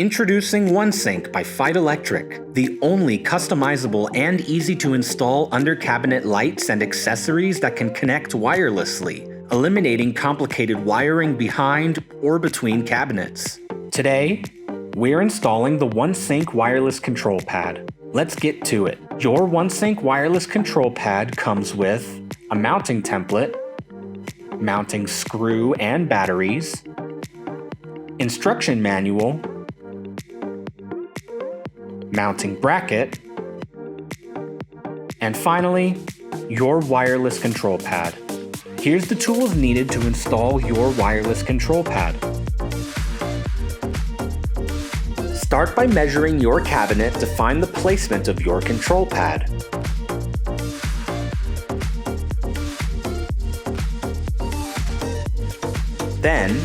Introducing OneSync by Feit Electric, the only customizable and easy-to-install under-cabinet lights and accessories that can connect wirelessly, eliminating complicated wiring behind or between cabinets. Today, we're installing the OneSync wireless control pad. Let's get to it. Your OneSync wireless control pad comes with a mounting template, mounting screw and batteries, instruction manual, mounting bracket, and finally, your wireless control pad. Here's the tools needed to install your wireless control pad. Start by measuring your cabinet to find the placement of your control pad. Then,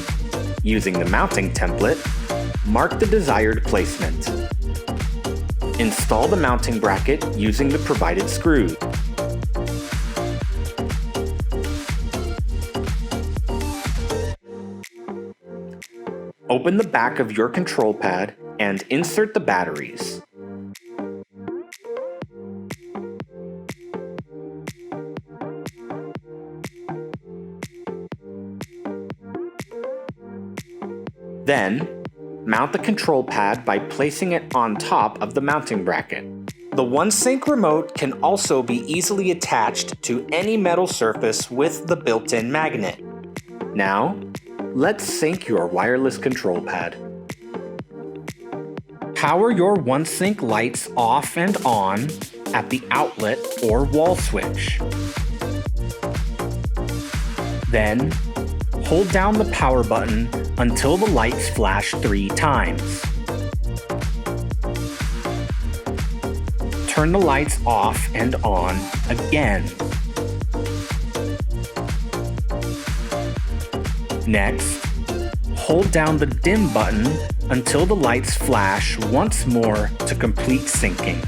using the mounting template, mark the desired placement. Install the mounting bracket using the provided screws. Open the back of your control pad and insert the batteries. Then, mount the control pad by placing it on top of the mounting bracket. The OneSync remote can also be easily attached to any metal surface with the built-in magnet. Now, let's sync your wireless control pad. Power your OneSync lights off and on at the outlet or wall switch. Then, hold down the power button until the lights flash 3 times. Turn the lights off and on again. Next, hold down the dim button until the lights flash once more to complete syncing.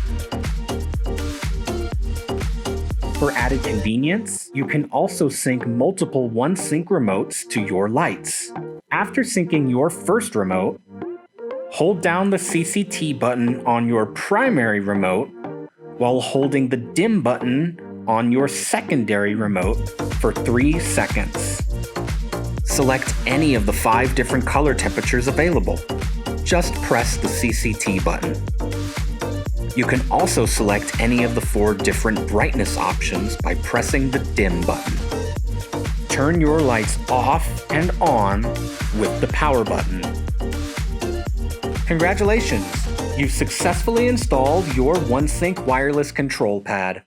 For added convenience, you can also sync multiple OneSync remotes to your lights. After syncing your first remote, hold down the CCT button on your primary remote while holding the dim button on your secondary remote for 3 seconds. Select any of the 5 different color temperatures available. Just press the CCT button. You can also select any of the 4 different brightness options by pressing the dim button. Turn your lights off and on with the power button. Congratulations! You've successfully installed your OneSync wireless control pad.